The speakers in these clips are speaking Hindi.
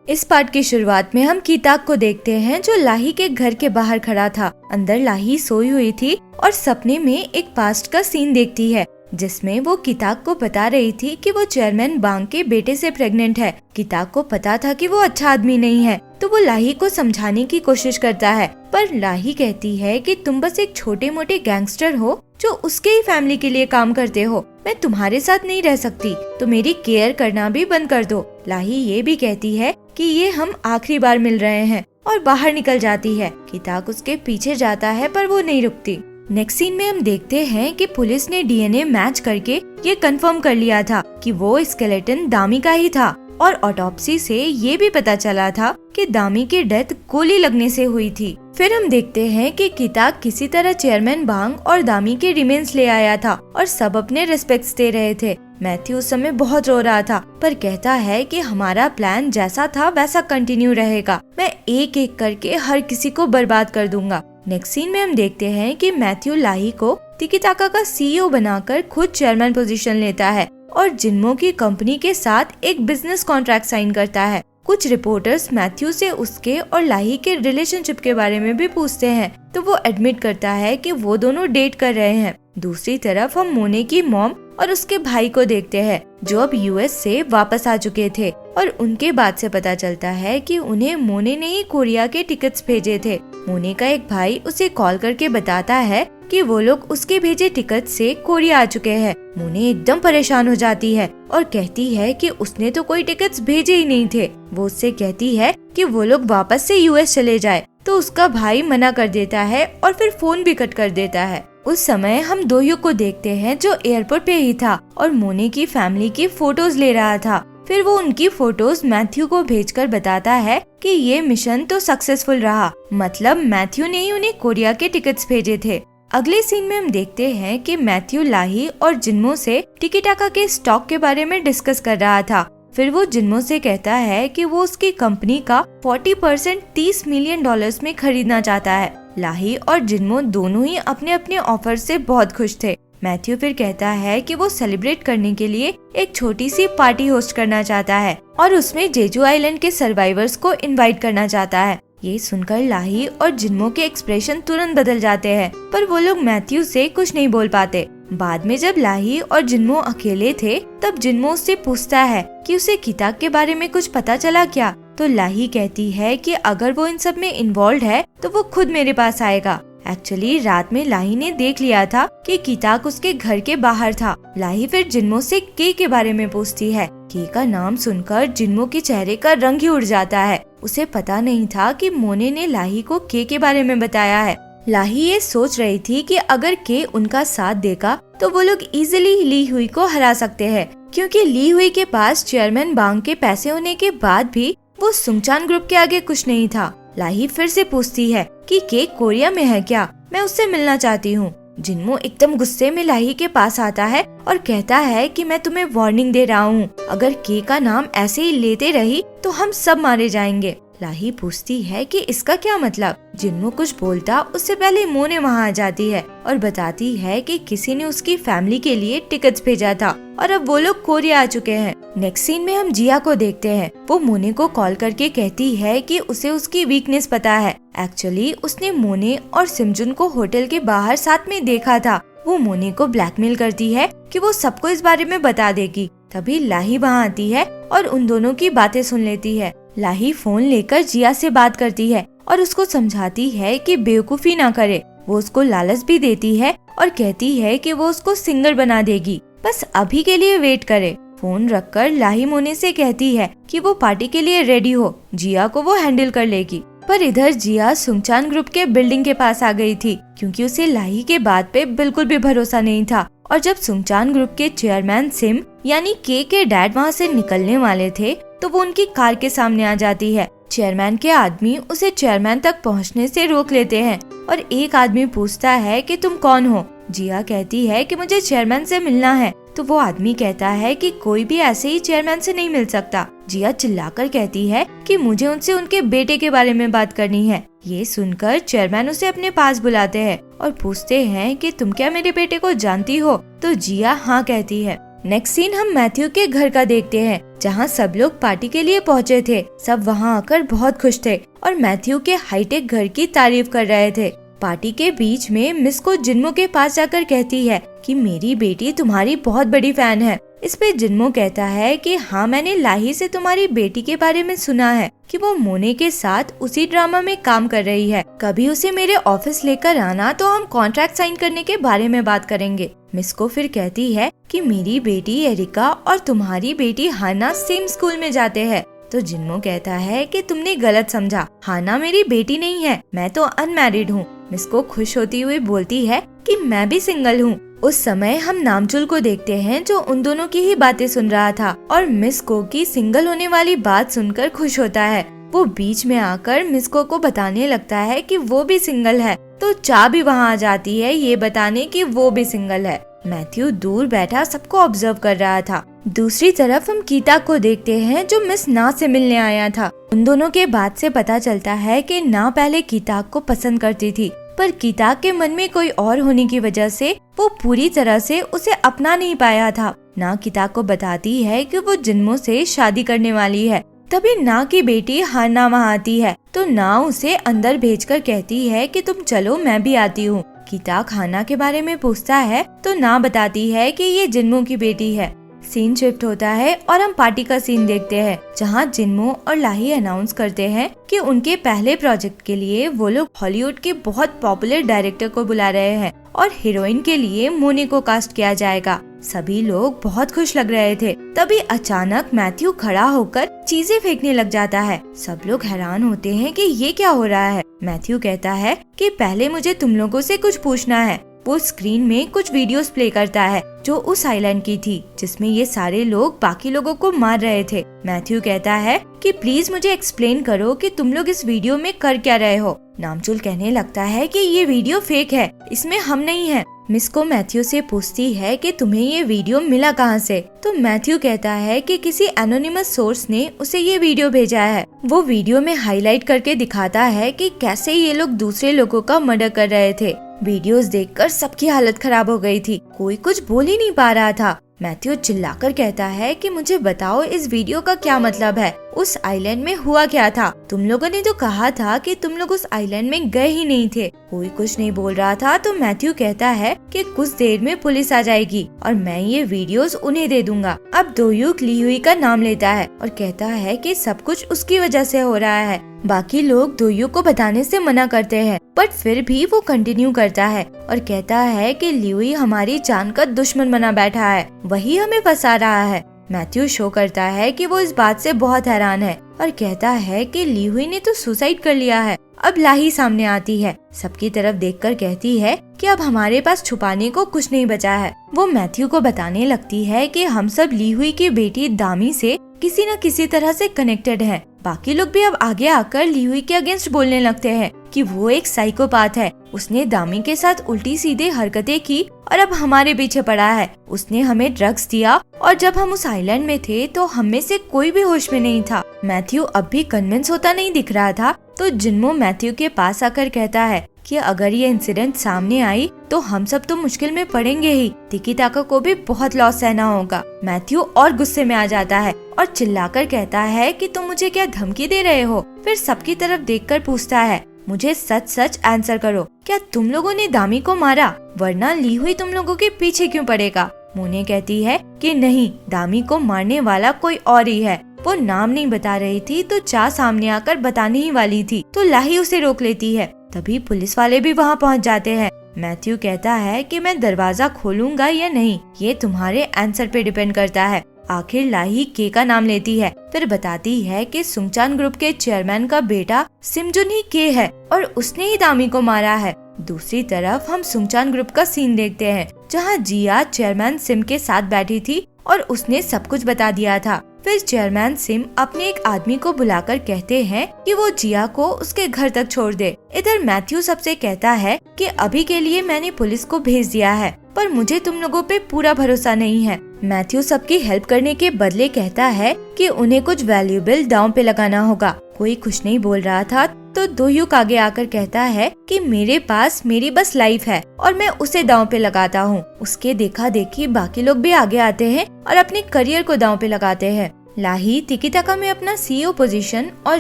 इस पार्ट की शुरुआत में हम कीताक को देखते हैं जो लाही के घर के बाहर खड़ा था। अंदर लाही सोई हुई थी और सपने में एक पास्ट का सीन देखती है जिसमें वो कीताक को बता रही थी कि वो चेयरमैन बांग के बेटे से प्रेग्नेंट है। कीताक को पता था कि वो अच्छा आदमी नहीं है, तो वो लाही को समझाने की कोशिश करता है, पर लाही कहती है कि तुम बस एक छोटे मोटे गैंगस्टर हो जो उसके ही फैमिली के लिए काम करते हो। मैं तुम्हारे साथ नहीं रह सकती, तो मेरी केयर करना भी बंद कर दो। लाही ये भी कहती है कि ये हम आखिरी बार मिल रहे हैं और बाहर निकल जाती है। कीताक उसके पीछे जाता है पर वो नहीं रुकती। नेक्स्ट सीन में हम देखते हैं कि पुलिस ने डीएनए मैच करके ये कंफर्म कर लिया था कि वो स्केलेटन दामी का ही था और ऑटोप्सी से ये भी पता चला था कि दामी की डेथ गोली लगने से हुई थी। फिर हम देखते हैं कि कीताक किसी तरह चेयरमैन बांग और दामी के रिमेन्स ले आया था और सब अपने रिस्पेक्ट्स दे रहे थे। मैथ्यू उस समय बहुत रो रहा था पर कहता है कि हमारा प्लान जैसा था वैसा कंटिन्यू रहेगा। मैं एक एक करके हर किसी को बर्बाद कर दूंगा। नेक्स्ट सीन में हम देखते हैं कि मैथ्यू लाही को तिकीटाका का सीईओ बनाकर खुद चेयरमैन पोजीशन लेता है और जिन्मो की कंपनी के साथ एक बिजनेस कॉन्ट्रैक्ट साइन करता है। कुछ रिपोर्टर्स मैथ्यू से उसके और लाही के रिलेशनशिप के बारे में भी पूछते हैं, तो वो एडमिट करता है कि वो दोनों डेट कर रहे हैं। दूसरी तरफ हम मोने की मॉम और उसके भाई को देखते हैं जो अब यूएस से वापस आ चुके थे और उनके बात से पता चलता है कि उन्हें मोने ने ही कोरिया के टिकट्स भेजे थे। मोने का एक भाई उसे कॉल करके बताता है कि वो लोग उसके भेजे टिकट से कोरिया आ चुके हैं। मोने एकदम परेशान हो जाती है और कहती है कि उसने तो कोई टिकट्स भेजे ही नहीं थे। वो उससे कहती है कि वो लोग वापस से यूएस चले जाए, तो उसका भाई मना कर देता है और फिर फोन भी कट कर देता है। उस समय हम दोह्यू को देखते हैं जो एयरपोर्ट पे ही था और मोने की फैमिली की फोटोज ले रहा था। फिर वो उनकी फोटोज मैथ्यू को भेजकर बताता है कि ये मिशन तो सक्सेसफुल रहा, मतलब मैथ्यू ने ही उन्हें कोरिया के टिकट्स भेजे थे। अगले सीन में हम देखते हैं कि मैथ्यू लाही और जिन्मो से टिकीटाका के स्टॉक के बारे में डिस्कस कर रहा था। फिर वो जिन्मो से कहता है कि वो उसकी कंपनी का 40% $30 मिलियन में खरीदना चाहता है। लाही और जिन्मो दोनों ही अपने अपने ऑफर से बहुत खुश थे। मैथ्यू फिर कहता है कि वो सेलिब्रेट करने के लिए एक छोटी सी पार्टी होस्ट करना चाहता है और उसमें जेजू आइलैंड के सर्वाइवर्स को इनवाइट करना चाहता है। ये सुनकर लाही और जिन्मो के एक्सप्रेशन तुरंत बदल जाते हैं, पर वो लोग मैथ्यू से कुछ नहीं बोल पाते। बाद में जब लाही और जिन्मो अकेले थे तब जिन्मो उससे पूछता है कि उसे कीताक के बारे में कुछ पता चला क्या, तो लाही कहती है कि अगर वो इन सब में इन्वॉल्व है तो वो खुद मेरे पास आएगा। एक्चुअली रात में लाही ने देख लिया था कि कीताक उसके घर के बाहर था। लाही फिर जिन्मो से के के बारे में पूछती है। के का नाम सुनकर जिन्मो के चेहरे का रंग ही उड़ जाता है। उसे पता नहीं था कि मोने ने लाही को के बारे में बताया है। लाही ये सोच रही थी कि अगर के उनका साथ देगा तो वो लोग इजीली ली हुई को हरा सकते हैं, क्योंकि ली हुई के पास चेयरमैन बांग के पैसे होने के बाद भी वो सुंगचान ग्रुप के आगे कुछ नहीं था। लाही फिर से पूछती है कि के कोरिया में है क्या, मैं उससे मिलना चाहती हूँ। जिन्मो एकदम गुस्से में लाही के पास आता है और कहता है कि मैं तुम्हें वार्निंग दे रहा हूँ, अगर के का नाम ऐसे ही लेते रही तो हम सब मारे जाएंगे। लाही पूछती है कि इसका क्या मतलब। जिन्मो कुछ बोलता उससे पहले मोने वहाँ आ जाती है और बताती है कि किसी ने उसकी फैमिली के लिए टिकट्स भेजा था और अब वो लोग कोरिया आ चुके हैं। नेक्स्ट सीन में हम जिया को देखते हैं। वो मोने को कॉल करके कहती है कि उसे उसकी वीकनेस पता है। एक्चुअली उसने मोने और सिमजुन को होटल के बाहर साथ में देखा था। वो मोने को ब्लैकमेल करती है कि वो सबको इस बारे में बता देगी। तभी लाही वहाँ आती है और उन दोनों की बातें सुन लेती है। लाही फोन लेकर जिया से बात करती है और उसको समझाती है कि बेवकूफी ना करे। वो उसको लालच भी देती है और कहती है कि वो उसको सिंगर बना देगी, बस अभी के लिए वेट करे। फोन रखकर लाही मोने से कहती है कि वो पार्टी के लिए रेडी हो, जिया को वो हैंडल कर लेगी। पर इधर जिया सुंगचान ग्रुप के बिल्डिंग के पास आ गई थी, क्योंकि उसे लाही के बात पे बिल्कुल भी भरोसा नहीं था। और जब सुंगचान ग्रुप के चेयरमैन सिम यानी के डैड वहाँ से निकलने वाले थे तो वो उनकी कार के सामने आ जाती है। चेयरमैन के आदमी उसे चेयरमैन तक पहुँचने से रोक लेते हैं और एक आदमी पूछता है कि तुम कौन हो। जिया कहती है कि मुझे चेयरमैन से मिलना है, तो वो आदमी कहता है कि कोई भी ऐसे ही चेयरमैन से नहीं मिल सकता। जिया चिल्लाकर कहती है कि मुझे उनसे उनके बेटे के बारे में बात करनी है। ये सुनकर चेयरमैन उसे अपने पास बुलाते हैं और पूछते हैं कि तुम क्या मेरे बेटे को जानती हो, तो जिया हाँ कहती है। नेक्स्ट सीन हम मैथ्यू के घर का देखते हैं, जहाँ सब लोग पार्टी के लिए पहुँचे थे। सब वहाँ आकर बहुत खुश थे और मैथ्यू के हाईटेक घर की तारीफ कर रहे थे। पार्टी के बीच में मिस को जिन्मो के पास जाकर कहती है कि मेरी बेटी तुम्हारी बहुत बड़ी फैन है। इस पे जिन्मो कहता है कि हाँ, मैंने लाही से तुम्हारी बेटी के बारे में सुना है कि वो मोने के साथ उसी ड्रामा में काम कर रही है। कभी उसे मेरे ऑफिस लेकर आना तो हम कॉन्ट्रैक्ट साइन करने के बारे में बात करेंगे। मिस को फिर कहती है कि मेरी बेटी एरिका और तुम्हारी बेटी हाना सेम स्कूल में जाते हैं। तो जिन्मो कहता है कि तुमने गलत समझा, हाना मेरी बेटी नहीं है, मैं तो अनमैरिड हूँ। मिस को खुश होती हुई बोलती है कि मैं भी सिंगल हूँ। उस समय हम नामचुल को देखते हैं, जो उन दोनों की ही बातें सुन रहा था और मिस को की सिंगल होने वाली बात सुनकर खुश होता है। वो बीच में आकर मिस को बताने लगता है कि वो भी सिंगल है, तो चा भी वहाँ आ जाती है ये बताने कि वो भी सिंगल है। मैथ्यू दूर बैठा सबको ऑब्जर्व कर रहा था। दूसरी तरफ हम कीता को देखते हैं, जो मिस ना से मिलने आया था। उन दोनों के बात से पता चलता है कि ना पहले कीता को पसंद करती थी, पर कीता के मन में कोई और होने की वजह से वो पूरी तरह से उसे अपना नहीं पाया था। ना कीता को बताती है कि वो जिन्मो से शादी करने वाली है। तभी ना की बेटी हाना वहाँ आती है, तो ना उसे अंदर भेजकर कहती है कि तुम चलो, मैं भी आती हूँ। कीता हाना के बारे में पूछता है तो ना बताती है कि ये जिन्मो की बेटी है। सीन शिफ्ट होता है और हम पार्टी का सीन देखते हैं, जहाँ जिन्मो और लाही अनाउंस करते हैं कि उनके पहले प्रोजेक्ट के लिए वो लोग हॉलीवुड के बहुत पॉपुलर डायरेक्टर को बुला रहे हैं और हीरोइन के लिए मोने को कास्ट किया जाएगा। सभी लोग बहुत खुश लग रहे थे। तभी अचानक मैथ्यू खड़ा होकर चीजें फेंकने लग जाता है। सब लोग हैरान होते हैं कि ये क्या हो रहा है। मैथ्यू कहता है कि पहले मुझे तुम लोगों से कुछ पूछना है। वो स्क्रीन में कुछ वीडियोस प्ले करता है जो उस आइलैंड की थी, जिसमें ये सारे लोग बाकी लोगों को मार रहे थे। मैथ्यू कहता है कि प्लीज मुझे एक्सप्लेन करो कि तुम लोग इस वीडियो में कर क्या रहे हो। नामचुल कहने लगता है कि ये वीडियो फेक है, इसमें हम नहीं हैं। मिस को मैथ्यू से पूछती है कि तुम्हें ये वीडियो मिला कहाँ से, तो मैथ्यू कहता है कि किसी एनोनिमस सोर्स ने उसे ये वीडियो भेजा है। वो वीडियो में हाईलाइट करके दिखाता है कि कैसे ये लोग दूसरे लोगों का मर्डर कर रहे थे। वीडियोस देखकर सबकी हालत खराब हो गई थी, कोई कुछ बोल ही नहीं पा रहा था। मैथ्यू चिल्लाकर कहता है कि मुझे बताओ इस वीडियो का क्या मतलब है, उस आइलैंड में हुआ क्या था? तुम लोगों ने तो कहा था कि तुम लोग उस आइलैंड में गए ही नहीं थे। कोई कुछ नहीं बोल रहा था, तो मैथ्यू कहता है कि कुछ देर में पुलिस आ जाएगी और मैं ये वीडियोस उन्हें दे दूंगा। अब दोयुक लीहुई का नाम लेता है और कहता है कि सब कुछ उसकी वजह से हो रहा है। बाकी लोग दोयुक को बताने से मना करते हैं, बट फिर भी वो कंटिन्यू करता है और कहता है कि लीहुई हमारी जान का दुश्मन बना बैठा है, वही हमें फंसा रहा है। मैथ्यू शो करता है कि वो इस बात से बहुत हैरान है और कहता है कि लीहुई ने तो सुसाइड कर लिया है। अब लाही सामने आती है, सबकी तरफ देखकर कहती है कि अब हमारे पास छुपाने को कुछ नहीं बचा है। वो मैथ्यू को बताने लगती है कि हम सब लीहुई की बेटी दामी से किसी न किसी तरह से कनेक्टेड हैं। बाकी लोग भी अब आगे आकर लीहुई के अगेंस्ट बोलने लगते हैं कि वो एक साइकोपाथ है, उसने दामी के साथ उल्टी सीधे हरकतें की और अब हमारे पीछे पड़ा है। उसने हमें ड्रग्स दिया और जब हम उस आइलैंड में थे तो हम में से कोई भी होश में नहीं था। मैथ्यू अब भी कन्विंस होता नहीं दिख रहा था, तो जिन्मो मैथ्यू के पास आकर कहता है कि अगर ये इंसिडेंट सामने आई तो हम सब तो मुश्किल में पड़ेंगे ही, तिकिटाका को भी बहुत लॉस सहना होगा। मैथ्यू और गुस्से में आ जाता है और चिल्लाकर कहता है कि तुम मुझे क्या धमकी दे रहे हो? फिर सबकी तरफ देखकर पूछता है, मुझे सच सच आंसर करो, क्या तुम लोगों ने दामी को मारा? वरना लीहुई तुम लोगों के पीछे क्यों पड़ेगा? मोने कहती है कि नहीं, दामी को मारने वाला कोई और ही है। वो नाम नहीं बता रही थी, तो चा सामने आकर बताने ही वाली थी, तो लाही उसे रोक लेती है। तभी पुलिस वाले भी वहाँ पहुँच जाते हैं। मैथ्यू कहता है कि मैं दरवाजा खोलूंगा या नहीं, ये तुम्हारे आंसर पे डिपेंड करता है। आखिर लाही के का नाम लेती है, फिर बताती है कि सुंगचान ग्रुप के चेयरमैन का बेटा सिमजुन ही के है और उसने ही दामी को मारा है। दूसरी तरफ हम सुंगचान ग्रुप का सीन देखते हैं, जहाँ जिया चेयरमैन सिम के साथ बैठी थी और उसने सब कुछ बता दिया था। फिर चेयरमैन सिम अपने एक आदमी को बुलाकर कहते हैं कि वो जिया को उसके घर तक छोड़ दे। इधर मैथ्यू सबसे कहता है कि अभी के लिए मैंने पुलिस को भेज दिया है, पर मुझे तुम लोगों पे पूरा भरोसा नहीं है। मैथ्यू सबकी हेल्प करने के बदले कहता है कि उन्हें कुछ वैल्यूएबल दांव पे लगाना होगा। कोई कुछ नहीं बोल रहा था, तो दोह्यूक आगे आकर कहता है कि मेरे पास मेरी बस लाइफ है और मैं उसे दांव पे लगाता हूँ। उसके देखा देखी बाकी लोग भी आगे आते हैं और अपने करियर को दांव पे लगाते हैं। लाही तिकिटाका में अपना सीईओ पोजीशन और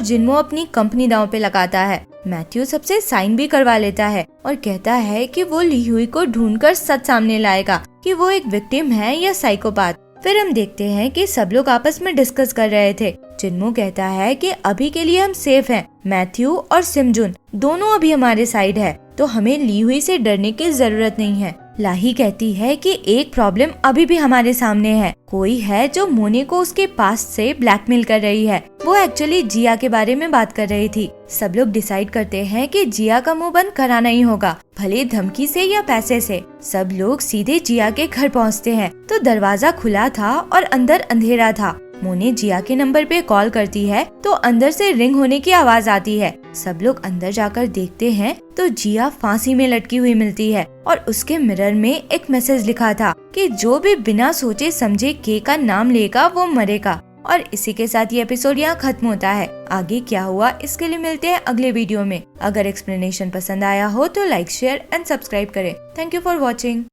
जिनमो अपनी कंपनी दांव पे लगाता है। मैथ्यू सबसे साइन भी करवा लेता है और कहता है कि वो ली हुई को ढूंढकर सच सामने लाएगा कि वो एक विक्टिम है या साइकोपाथ। फिर हम देखते हैं कि सब लोग आपस में डिस्कस कर रहे थे। जिनमो कहता है कि अभी के लिए हम सेफ हैं। मैथ्यू और सिमजुन दोनों अभी हमारे साइड है, तो हमें ली हुई से डरने की जरूरत नहीं है। लाही कहती है कि एक प्रॉब्लम अभी भी हमारे सामने है। कोई है जो मोने को उसके पास्ट से ब्लैकमेल कर रही है। वो एक्चुअली जिया के बारे में बात कर रही थी। सब लोग डिसाइड करते हैं कि जिया का मुंह बंद कराना ही होगा, भले धमकी से या पैसे से। सब लोग सीधे जिया के घर पहुंचते हैं तो दरवाजा खुला था और अंदर अंधेरा था। मोने जिया के नंबर पे कॉल करती है तो अंदर से रिंग होने की आवाज आती है। सब लोग अंदर जाकर देखते हैं तो जिया फांसी में लटकी हुई मिलती है और उसके मिरर में एक मैसेज लिखा था कि जो भी बिना सोचे समझे के का नाम लेगा वो मरेगा। और इसी के साथ ये एपिसोड यहाँ खत्म होता है। आगे क्या हुआ इसके लिए मिलते हैं अगले वीडियो में। अगर एक्सप्लेनेशन पसंद आया हो तो लाइक, शेयर एंड सब्सक्राइब करें। Thank you for watching.